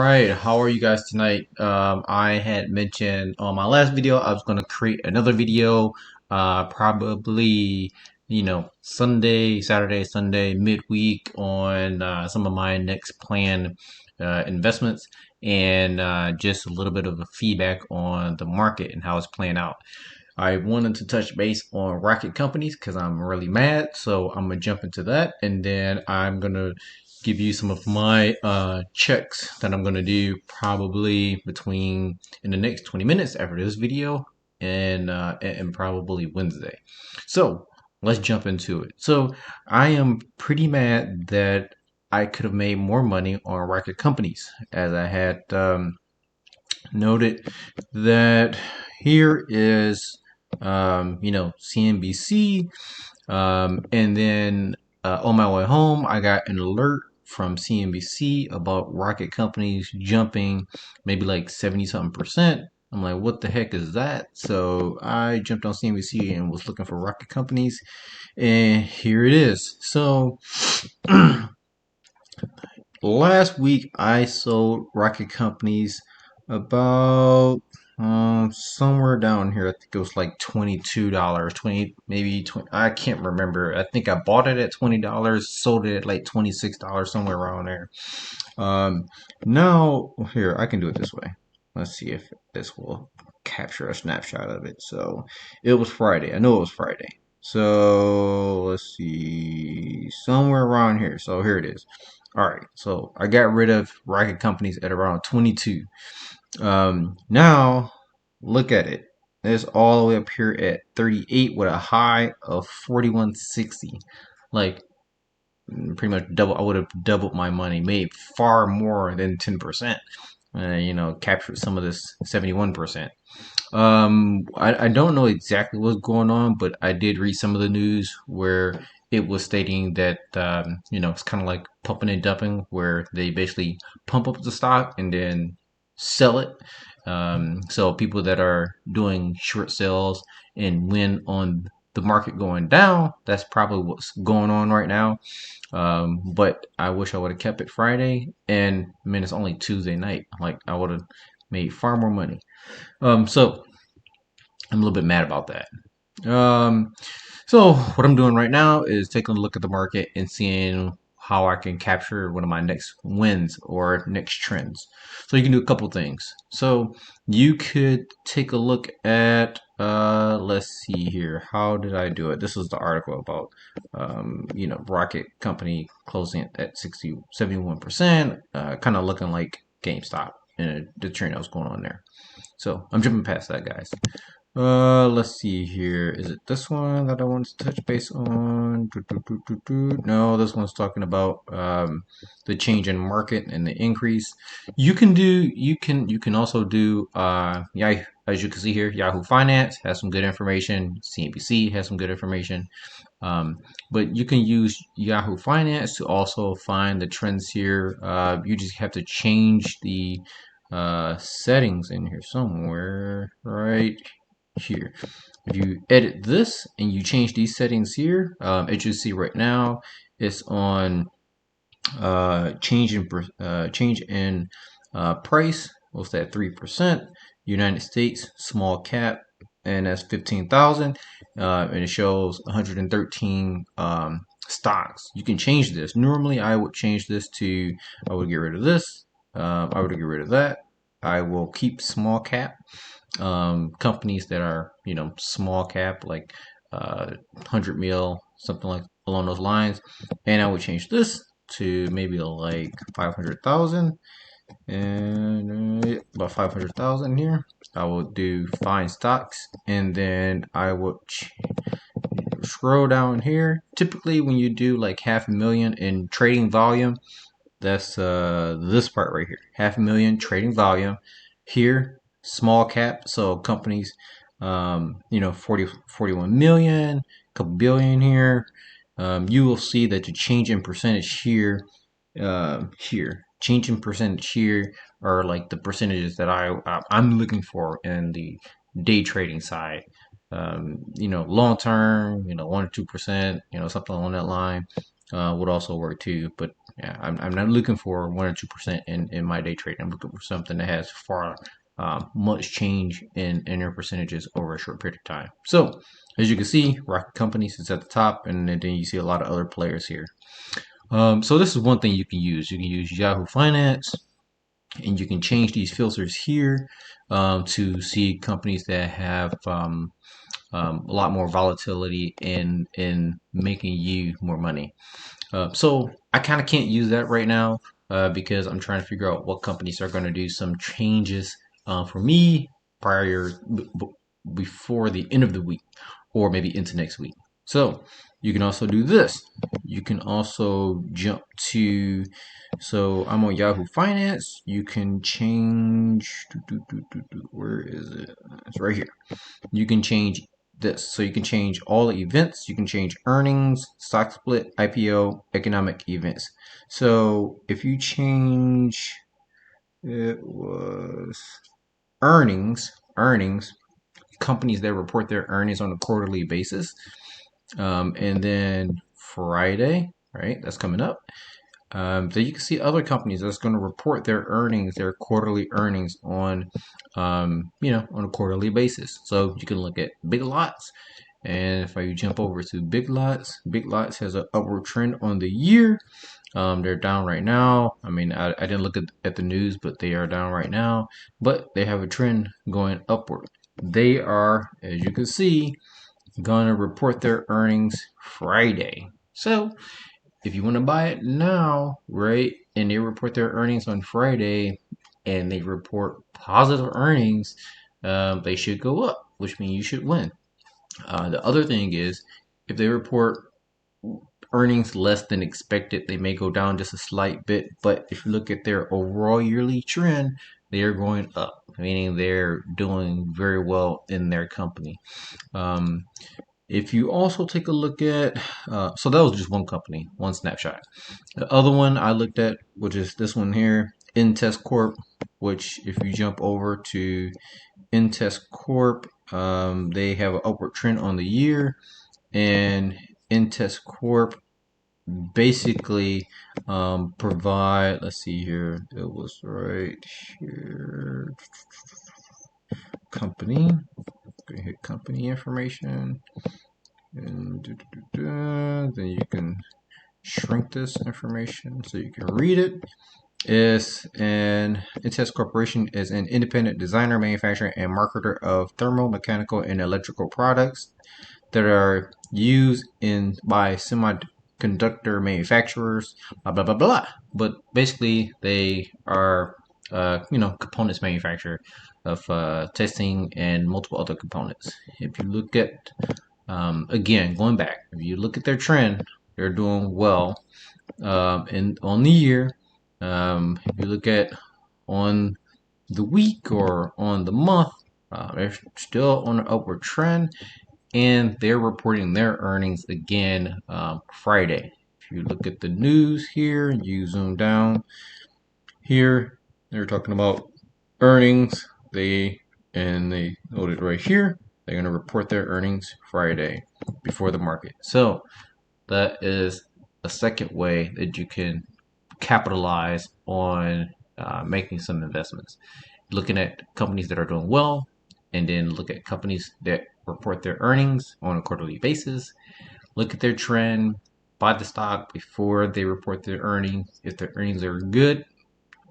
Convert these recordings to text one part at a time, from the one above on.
right, how are you guys tonight? I had mentioned on my last video I was going to create another video, probably, Sunday, Saturday, Sunday, midweek on some of my next planned investments and just a little bit of a feedback on the market and how it's playing out. I wanted to touch base on rocket companies because I'm really mad. So I'm gonna jump into that, and then I'm gonna give you some of my checks that I'm gonna do probably between in the next 20 minutes after this video, and probably Wednesday. So let's jump into it. So I am pretty mad that I could have made more money on rocket companies, as I had noted that here is CNBC. And then on my way home, I got an alert from CNBC about rocket companies jumping maybe like 70 something percent. I'm like, what the heck is that? So I jumped on CNBC and was looking for rocket companies, and here it is. So last week I sold rocket companies about somewhere down here. I think it was like $22, 20 maybe 20. I can't remember. I think I bought it at $20, sold it at like $26, somewhere around there. Um, Now here I can do it this way. Let's see if this will capture a snapshot of it. So it was Friday. I know it was Friday. So let's see, somewhere around here. So here it is. All right, so I got rid of rocket companies at around 22. Now look at it. It's all the way up here at 38 with a high of 41.60. Like pretty much double. I would have doubled my money, made far more than 10%. Captured some of this 71%. I don't know exactly what's going on, but I did read some of the news where it was stating that it's kind of like pumping and dumping, where they basically pump up the stock and then sell it. So people that are doing short sales and win on the market going down, that's probably what's going on right now. But I wish I would have kept it Friday, and I mean it's only Tuesday night. Like I would have made far more money. So I'm a little bit mad about that. Um, so what I'm doing right now is taking a look at the market and seeing how I can capture one of my next wins or next trends. So you can do a couple things. So you could take a look at let's see here. How did I do it? This was the article about Rocket Company closing at 71%, kind of looking like GameStop and the trend that was going on there. So I'm jumping past that, guys. Let's see here. Is it this one that I want to touch base on? No, this one's talking about the change in market and the increase. You can also do yeah, as you can see here, Yahoo Finance has some good information. CNBC has some good information. But you can use Yahoo Finance to also find the trends here. You just have to change the settings in here somewhere, right here. If you edit this and you change these settings here, as you see right now, it's on change in price. What's that? 3%. United States small cap, and that's 15,000. And it shows 113 stocks. You can change this. Normally, I would change this to. I would get rid of this. I would get rid of that. I will keep small cap. Companies that are small cap, like 100 mil, something like along those lines, and I would change this to maybe like 500,000, and about 500,000 here. I will do find stocks, and then I would scroll down here. Typically when you do like 500,000 in trading volume, that's this part right here, 500,000 trading volume. Here, small cap, so companies 41 million, couple billion here. You will see that the change in percentage here, change in percentage here are like the percentages that I'm looking for in the day trading side. Long term, 1 or 2%, something along that line. would also work too. But yeah, I'm not looking for 1 or 2% in my day trade. I'm looking for something that has far much change in their percentages over a short period of time. So as you can see, Rocket Companies is at the top, and then you see a lot of other players here. So this is one thing you can use. You can use Yahoo Finance, and you can change these filters here to see companies that have a lot more volatility in making you more money. So I kind of can't use that right now because I'm trying to figure out what companies are going to do some changes for me prior before the end of the week or maybe into next week. So you can also do this. You can also jump to, so I'm on Yahoo Finance. You can change, where is it? It's right here. You can change this. So you can change all the events. You can change earnings, stock split, IPO, economic events. So if you change, it was earnings, companies that report their earnings on a quarterly basis. And then Friday, right? That's coming up. Then you can see other companies that's going to report their earnings, their quarterly earnings on, on a quarterly basis. So you can look at Big Lots, and if I jump over to Big Lots has an upward trend on the year. They're down right now. I mean, I didn't look at the news, but they are down right now. But they have a trend going upward. They are, as you can see, going to report their earnings Friday. So if you want to buy it now, right, and they report their earnings on Friday and they report positive earnings, they should go up, which means you should win. The other thing is if they report earnings less than expected, they may go down just a slight bit. But if you look at their overall yearly trend, they are going up, meaning they're doing very well in their company. If you also take a look at, so that was just one company, one snapshot. The other one I looked at, which is this one here, InTest Corp, which if you jump over to InTest Corp, they have an upward trend on the year, and InTest Corp basically provide, let's see here, it was right here, company, hit company information, and then you can shrink this information so you can read it. InTest Corporation is an independent designer, manufacturer, and marketer of thermal, mechanical, and electrical products that are used by semiconductor manufacturers, blah blah blah blah. But basically, they are components manufacturer of testing and multiple other components. If you look at again, going back, if you look at their trend, they're doing well. And on the year, if you look at on the week or on the month, they're still on an upward trend, and they're reporting their earnings again Friday. If you look at the news here, you zoom down here, they're talking about earnings. They noted right here, they're going to report their earnings Friday before the market. So that is a second way that you can capitalize on making some investments. Looking at companies that are doing well, and then look at companies that report their earnings on a quarterly basis. Look at their trend, buy the stock before they report their earnings. If their earnings are good,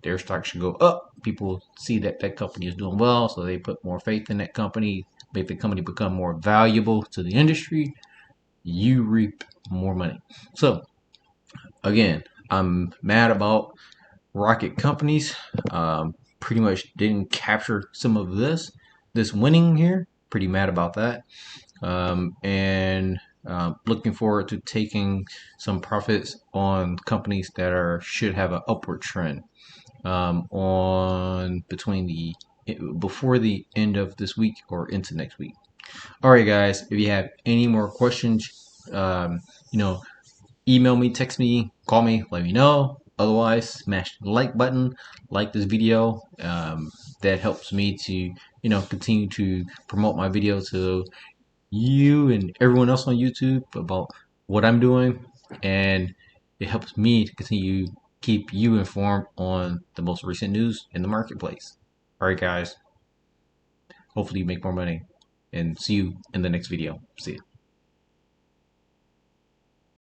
their stock should go up. People see that that company is doing well, so they put more faith in that company, make the company become more valuable to the industry. You reap more money. So again, I'm mad about Rocket Companies. Pretty much didn't capture some of this winning here. Pretty mad about that. And looking forward to taking some profits on companies that should have an upward trend on before the end of this week or into next week. All right, guys. If you have any more questions, um, you know, email me, text me, call me, let me know. Otherwise, smash the like button, like this video. That helps me to, continue to promote my video to you and everyone else on YouTube about what I'm doing. And It helps me to continue keep you informed on the most recent news in the marketplace. All right, guys. Hopefully you make more money, and see you in the next video. See you.